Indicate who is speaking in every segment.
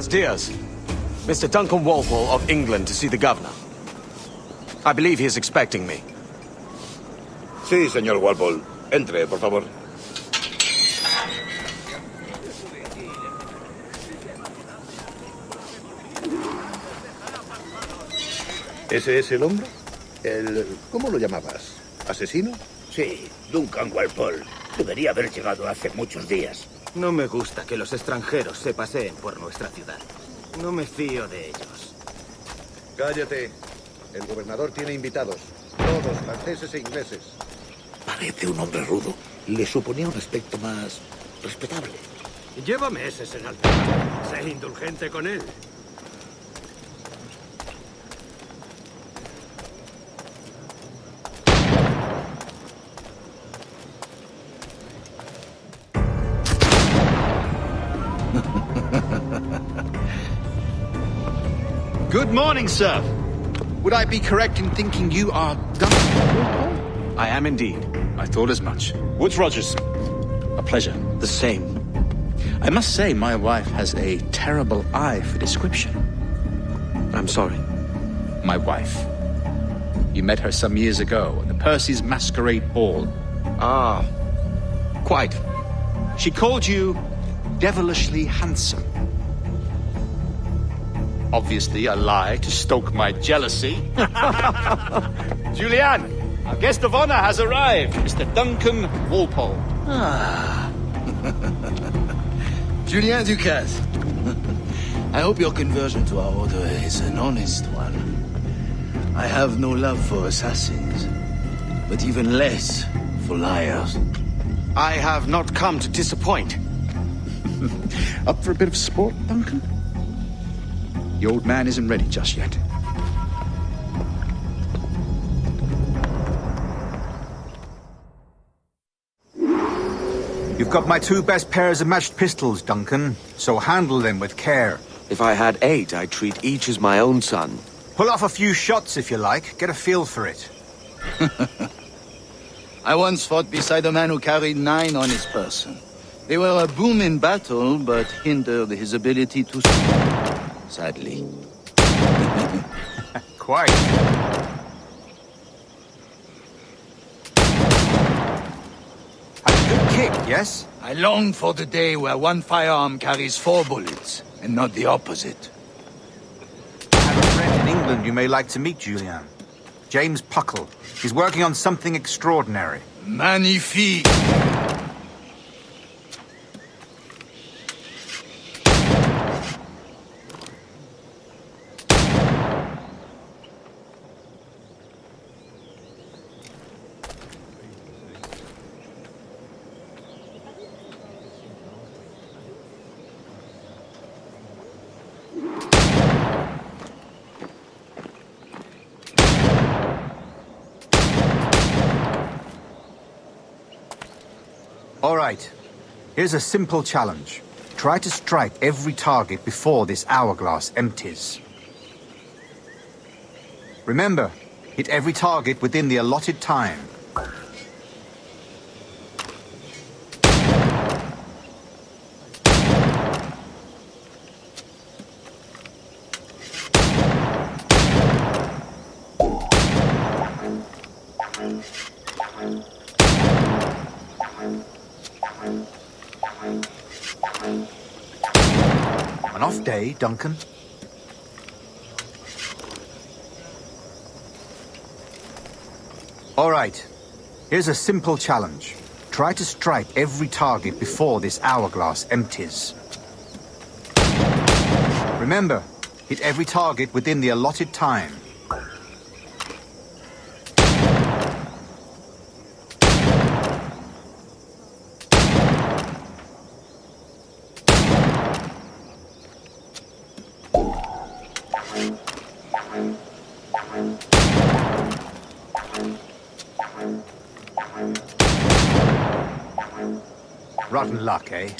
Speaker 1: Buenos dias. Mr. Duncan Walpole of England to see the governor. I believe he is expecting me.
Speaker 2: Sí, señor Walpole. Entre, por favor. ¿Ese es el hombre? ¿Cómo lo llamabas? ¿Asesino?
Speaker 3: Sí, Duncan Walpole. Debería haber llegado hace muchos días.
Speaker 4: No me gusta que los extranjeros se paseen por nuestra ciudad. No me fío de ellos.
Speaker 2: Cállate. El gobernador tiene invitados. Todos franceses e ingleses.
Speaker 3: Parece un hombre rudo. Le suponía un aspecto más respetable.
Speaker 4: Lleva meses en alta. Sé indulgente con él.
Speaker 5: Good morning, sir. Would I be correct in thinking you are Duncan?
Speaker 1: I am indeed.
Speaker 5: I thought as much. Woods Rogers. A pleasure.
Speaker 1: The same.
Speaker 5: I must say my wife has a terrible eye for description.
Speaker 1: I'm sorry.
Speaker 5: My wife. You met her some years ago at the Percy's Masquerade Ball.
Speaker 1: Ah, quite.
Speaker 5: She called you devilishly handsome. Obviously a lie to stoke my jealousy. Julianne, our guest of honor has arrived, Mr. Duncan Walpole.
Speaker 6: Ah. Julien Ducasse. I hope your conversion to our order is an honest one. I have no love for assassins, but even less for liars.
Speaker 1: I have not come to disappoint.
Speaker 5: Up for a bit of sport, Duncan? The old man isn't ready just yet.
Speaker 7: You've got my two best pairs of matched pistols, Duncan, so handle them with care.
Speaker 1: If I had 8, I'd treat each as my own son.
Speaker 7: Pull off a few shots if you like, get a feel for it.
Speaker 6: I once fought beside a man who carried 9 on his person. They were a boom in battle, but hindered his ability to speak, sadly.
Speaker 7: Quite. Had a good kick, yes?
Speaker 6: I long for the day where one firearm carries 4 bullets, and not the opposite.
Speaker 7: I have a friend in England you may like to meet, Julian. James Puckle. He's working on something extraordinary.
Speaker 6: Magnifique!
Speaker 7: All right. Here's a simple challenge. Try to strike every target before this hourglass empties. Remember, hit every target within the allotted time. An off day, Duncan. All right. Here's a simple challenge. Try to strike every target before this hourglass empties. Remember, hit every target within the allotted time. Rotten luck, eh?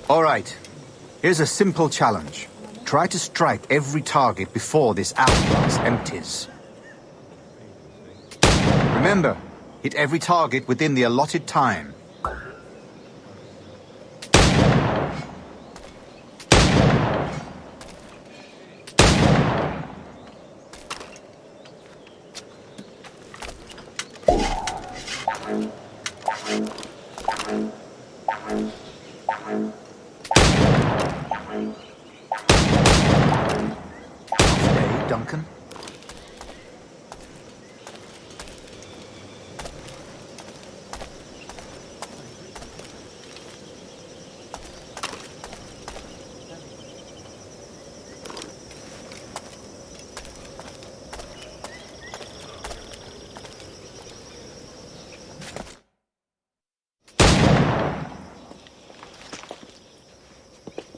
Speaker 7: All right. Here's a simple challenge. Try to strike every target before this hourglass empties. Remember, hit every target within the allotted time. Hey, Duncan.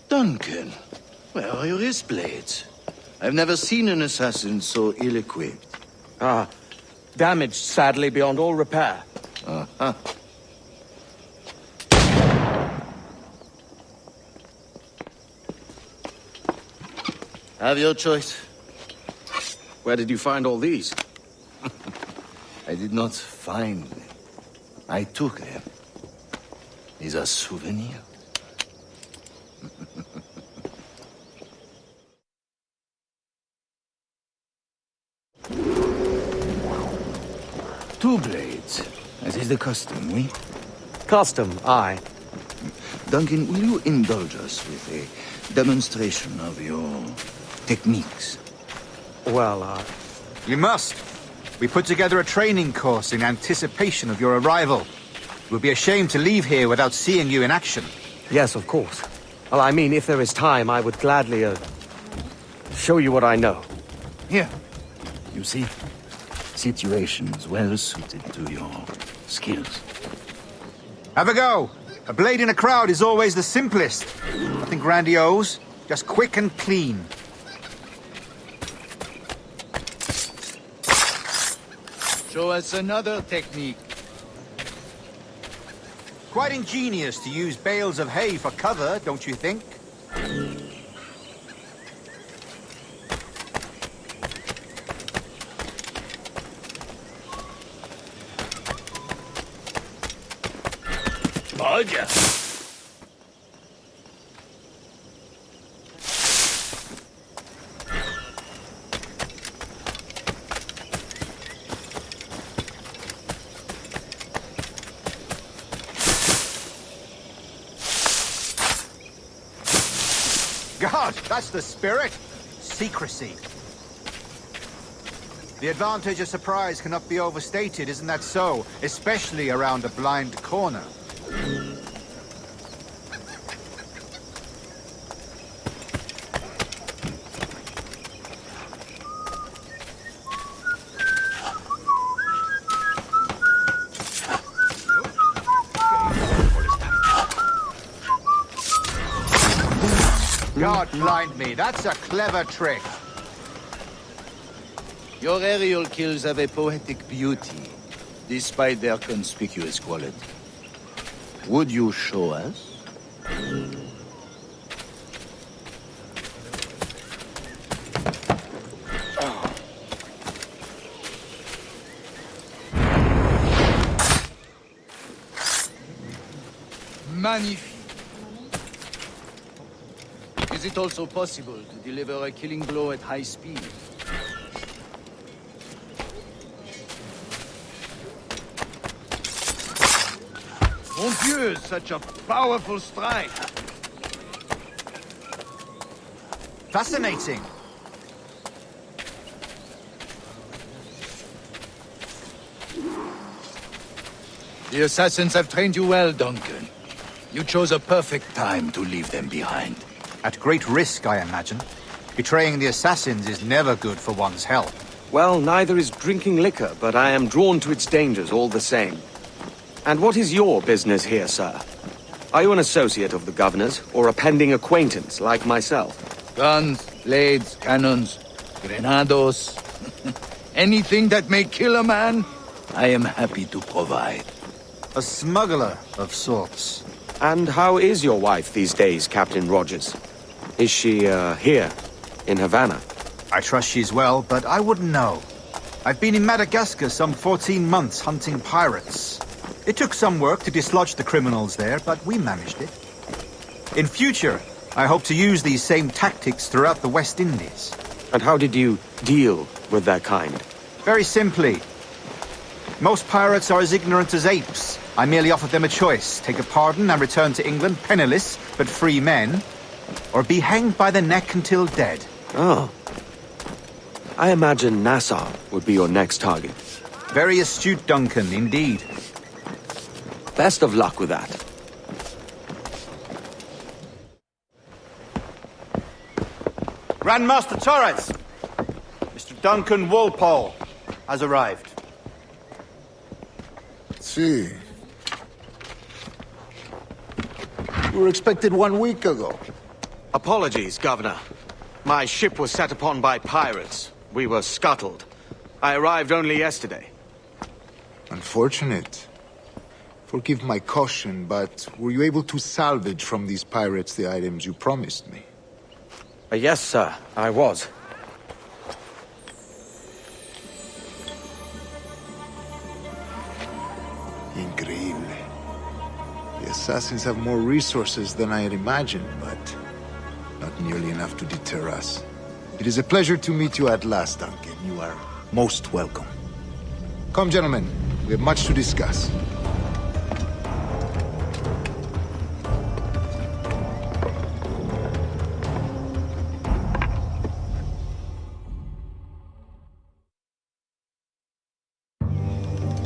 Speaker 6: Duncan, where are your wrist blades? I've never seen an assassin so ill-equipped.
Speaker 1: Ah, damaged sadly beyond all repair.
Speaker 6: Uh-huh. Have your choice.
Speaker 1: Where did you find all these?
Speaker 6: I did not find them. I took them. These are souvenirs. Two blades, as is the custom, oui?
Speaker 1: Custom, aye.
Speaker 6: Duncan, will you indulge us with a demonstration of your techniques?
Speaker 1: Well,
Speaker 7: You must. We put together a training course in anticipation of your arrival. It would be a shame to leave here without seeing you in action.
Speaker 1: yes, of course. Well, I mean, if there is time, I would gladly, show you what I know.
Speaker 6: Here. You see? Situations well suited to your skills.
Speaker 7: Have a go. A blade in a crowd is always the simplest. Nothing grandiose, just quick and clean.
Speaker 6: Show us another technique.
Speaker 7: Quite ingenious to use bales of hay for cover, don't you think?
Speaker 6: Roger.
Speaker 7: God, that's the spirit. Secrecy. The advantage of surprise cannot be overstated, isn't that so? Especially around a blind corner. God blind me, that's a clever trick.
Speaker 6: Your aerial kills have a poetic beauty, despite their conspicuous quality. Would you show us? Magnifique. Is it also possible to deliver a killing blow at high speed? Mon Dieu, such a powerful strike!
Speaker 7: Fascinating.
Speaker 6: The Assassins have trained you well, Duncan. You chose a perfect time to leave them behind.
Speaker 7: At great risk, I imagine. Betraying the Assassins is never good for one's health.
Speaker 1: Well, neither is drinking liquor, but I am drawn to its dangers all the same. And what is your business here, sir? Are you an associate of the governor's, or a pending acquaintance like myself?
Speaker 6: Guns, blades, cannons, grenados. Anything that may kill a man, I am happy to provide.
Speaker 7: A smuggler of sorts.
Speaker 1: And how is your wife these days, Captain Rogers? Is she, here? in Havana.
Speaker 7: I trust she's well, but I wouldn't know. I've been in Madagascar some 14 months hunting pirates. It took some work to dislodge the criminals there, but we managed it. In future, I hope to use these same tactics throughout the West Indies.
Speaker 1: And how did you deal with their kind?
Speaker 7: Very simply. Most pirates are as ignorant as apes. I merely offered them a choice: take a pardon and return to England penniless, but free men, or be hanged by the neck until dead.
Speaker 1: Oh. I imagine Nassau would be your next target.
Speaker 7: Very astute, Duncan, indeed.
Speaker 1: Best of luck with that.
Speaker 7: Grandmaster Torres! Mr. Duncan Walpole has arrived.
Speaker 8: See. We were expected 1 week ago.
Speaker 1: Apologies, Governor. My ship was set upon by pirates. We were scuttled. I arrived only yesterday.
Speaker 8: Unfortunate. Forgive my caution, but were you able to salvage from these pirates the items you promised me?
Speaker 1: Yes, sir, I was.
Speaker 8: Increíble. The Assassins have more resources than I had imagined, but not nearly enough to deter us. It is a pleasure to meet you at last, Duncan. You are most welcome. Come, gentlemen. We have much to discuss.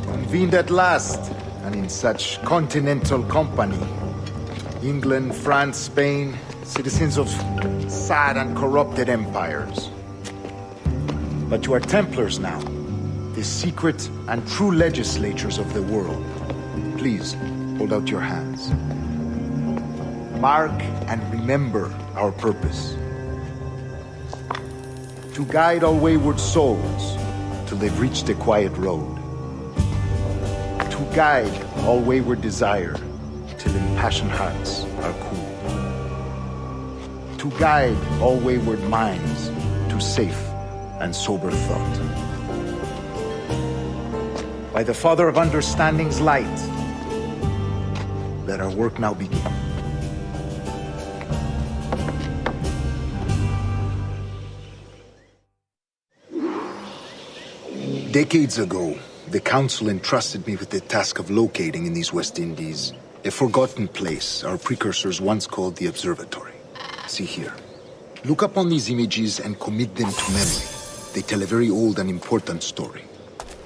Speaker 8: Convened at last, and in such continental company. England, France, Spain, citizens of sad and corrupted empires. But you are Templars now, the secret and true legislators of the world. Please, hold out your hands. Mark and remember our purpose. To guide all wayward souls till they've reached a quiet road. To guide all wayward desire till impassioned hearts are cool. To guide all wayward minds to safe and sober thought. By the Father of Understanding's light, let our work now begin. Decades ago, the Council entrusted me with the task of locating in these West Indies a forgotten place our precursors once called the Observatory. See here. Look upon these images and commit them to memory. They tell a very old and important story.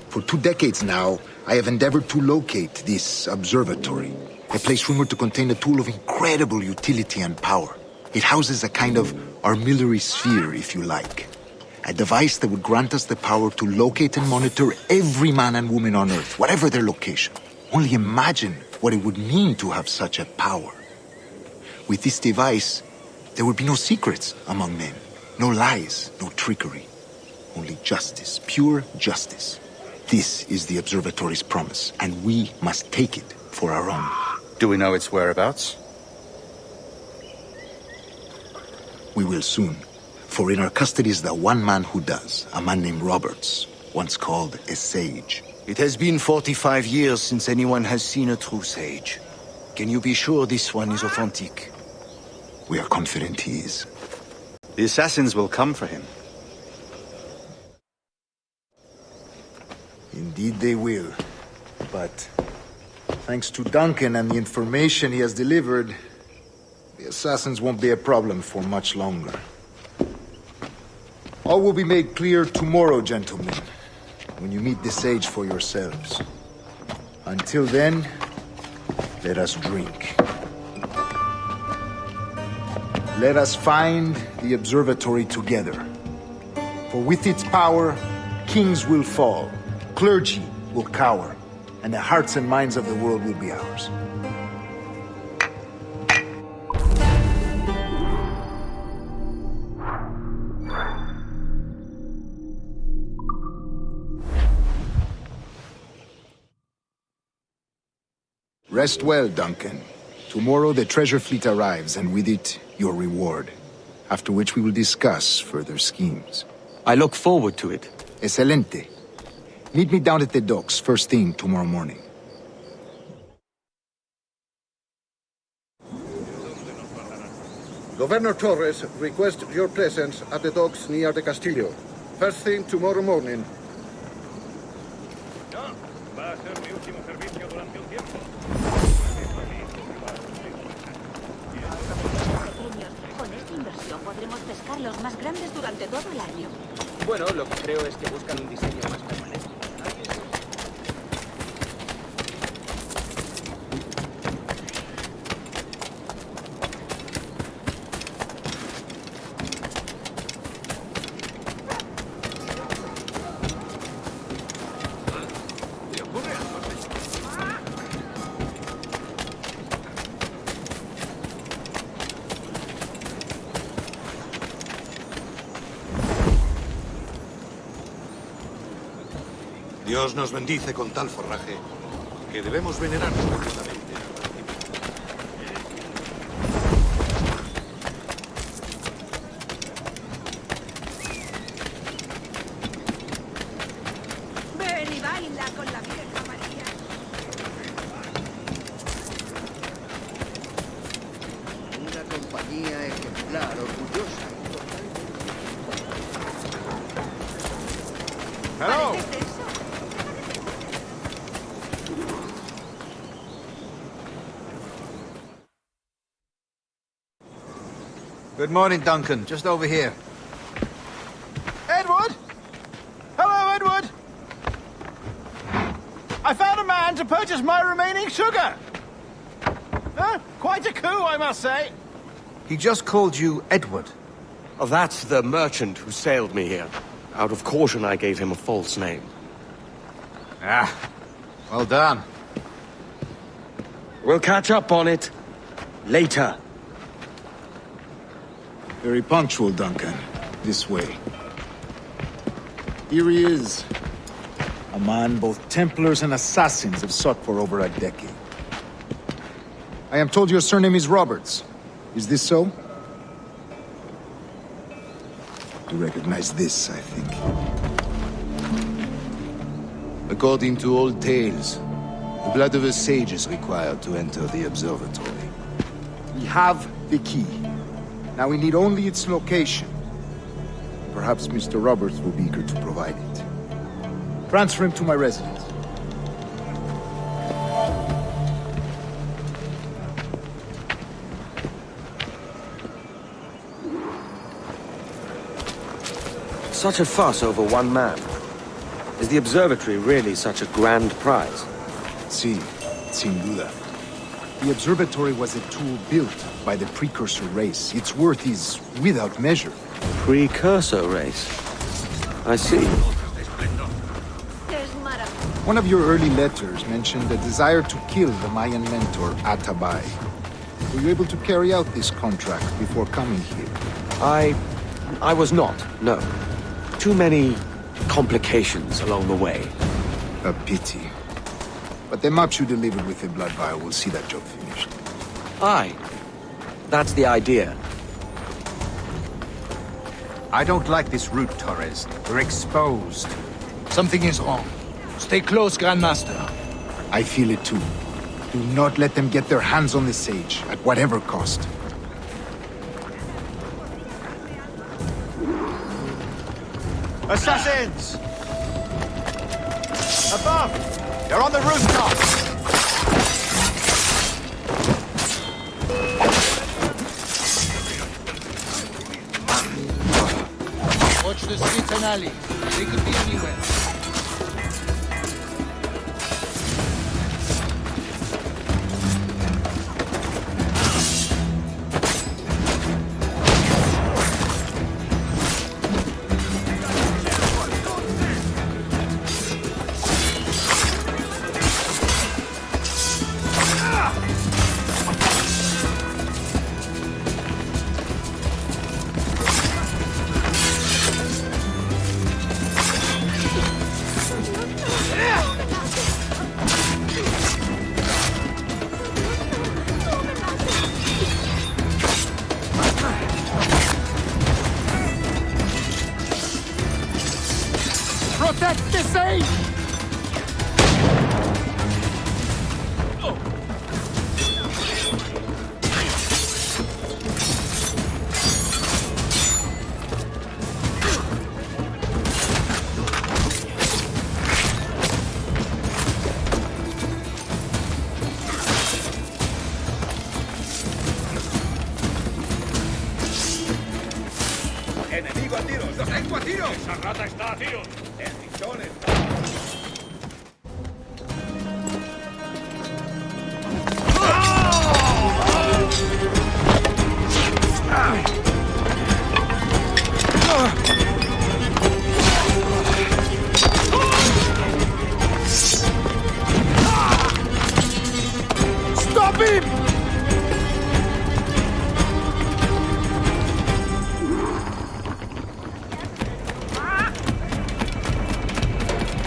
Speaker 8: For 2 decades now, I have endeavored to locate this observatory, a place rumored to contain a tool of incredible utility and power. It houses a kind of armillary sphere, if you like. A device that would grant us the power to locate and monitor every man and woman on Earth, whatever their location. Only imagine what it would mean to have such a power. With this device, there would be no secrets among men, no lies, no trickery. Only justice, pure justice. This is the observatory's promise, and we must take it for our own.
Speaker 7: Do we know its whereabouts?
Speaker 8: We will soon. For in our custody is the one man who does, a man named Roberts, once called a sage.
Speaker 6: It has been 45 years since anyone has seen a true sage. Can you be sure this one is authentic?
Speaker 8: We are confident he is.
Speaker 7: The Assassins will come for him.
Speaker 8: Indeed they will. But thanks to Duncan and the information he has delivered, the Assassins won't be a problem for much longer. All will be made clear tomorrow, gentlemen, when you meet the sage for yourselves. Until then, let us drink. Let us find the observatory together. For with its power, kings will fall, clergy will cower, and the hearts and minds of the world will be ours. Rest well, Duncan. Tomorrow the treasure fleet arrives, and with it, your reward. after which we will discuss further schemes.
Speaker 1: I look forward to it.
Speaker 8: Excelente. Meet me down at the docks first thing tomorrow morning.
Speaker 2: Governor Torres requests your presence at the docks near the Castillo. First thing tomorrow morning.
Speaker 9: Con esta inversión podremos pescar los más grandes durante todo el año.
Speaker 4: Bueno, lo que creo es que buscan un diseño más permanente.
Speaker 3: Dios nos bendice con tal forraje que debemos venerarnos profundamente.
Speaker 9: Ven y baila con la vieja María.
Speaker 10: Una compañía ejemplar, orgullosa y totalmente...
Speaker 7: Hello! Good morning, Duncan. Just over here. Edward? Hello, Edward! I found a man to purchase my remaining sugar! Quite a coup, I must say. He just called you Edward.
Speaker 1: Oh, that's the merchant who sailed me here. Out of caution, I gave him a false name.
Speaker 7: Ah, well done.
Speaker 1: We'll catch up on it later.
Speaker 8: Very punctual, Duncan. This way. Here he is. A man both Templars and Assassins have sought for over a decade. I am told your surname is Roberts. Is this so? You recognize this, I think.
Speaker 6: According to old tales, the blood of a sage is required to enter the observatory.
Speaker 8: We have the key. Now we need only its location. Perhaps Mr. Roberts will be eager to provide it. Transfer him to my residence.
Speaker 1: Such a fuss over one man. Is the observatory really such a grand prize?
Speaker 8: Sí, sin duda. The observatory was a tool built by the precursor race. Its worth is without measure.
Speaker 1: Precursor race? I see.
Speaker 8: One of your early letters mentioned a desire to kill the Mayan mentor, Atabay. Were you able to carry out this contract before coming here?
Speaker 1: I was not, no. Too many complications along the way.
Speaker 8: A pity. But the maps you delivered with the blood vial will see that job finished.
Speaker 1: Aye. That's the idea.
Speaker 7: I don't like this route, Torres. We're exposed.
Speaker 6: Something is wrong. Stay close, Grandmaster.
Speaker 8: I feel it too. Do not let them get their hands on the sage, at whatever cost.
Speaker 7: Assassins! Above! They're on the rooftop!
Speaker 6: Watch the streets and alleys. They could be anywhere.
Speaker 2: ¡Agua, tío!
Speaker 11: ¡Esa rata está a tiro!
Speaker 2: El tizón está...
Speaker 1: Stop him!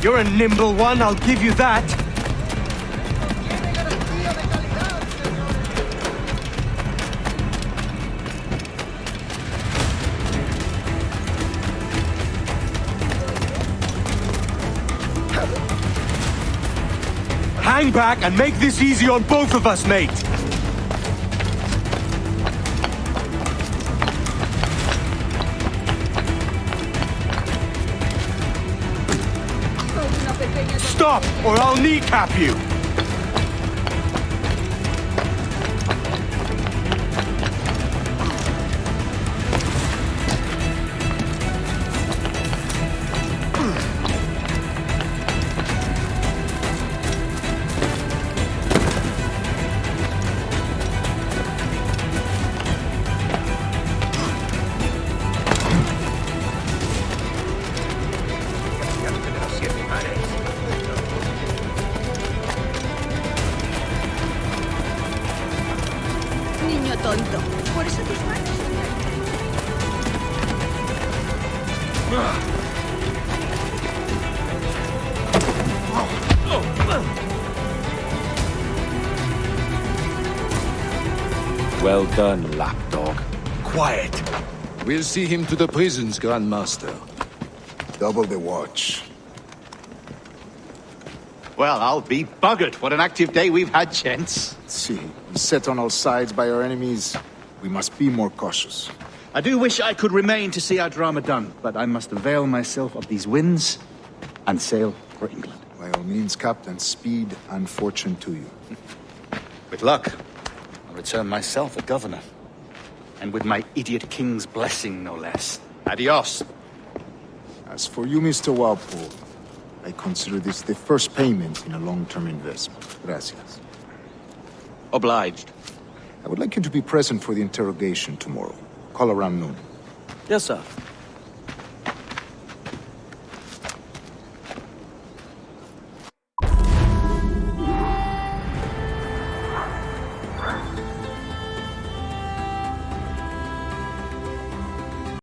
Speaker 1: You're a nimble one, I'll give you that. Hang back and make this easy on both of us, mate. Stop, or I'll kneecap you!
Speaker 9: Niño tonto. Por eso tus manos.
Speaker 6: Well done, lapdog. Quiet. We'll see him to the prisons, Grandmaster.
Speaker 8: Double the watch.
Speaker 5: Well, I'll be buggered. What an active day we've had, gents.
Speaker 8: See, set on all sides by our enemies. We must be more cautious.
Speaker 5: I do wish I could remain to see our drama done, but I must avail myself of these winds and sail for England.
Speaker 8: By all means, Captain, speed and fortune to you.
Speaker 5: With luck, I'll return myself a governor. And with my idiot king's blessing, no less. Adios.
Speaker 8: As for you, Mr. Walpole, I consider this the first payment in a long-term investment. Gracias.
Speaker 1: Obliged.
Speaker 8: I would like you to be present for the interrogation tomorrow. Call around noon.
Speaker 1: Yes, sir.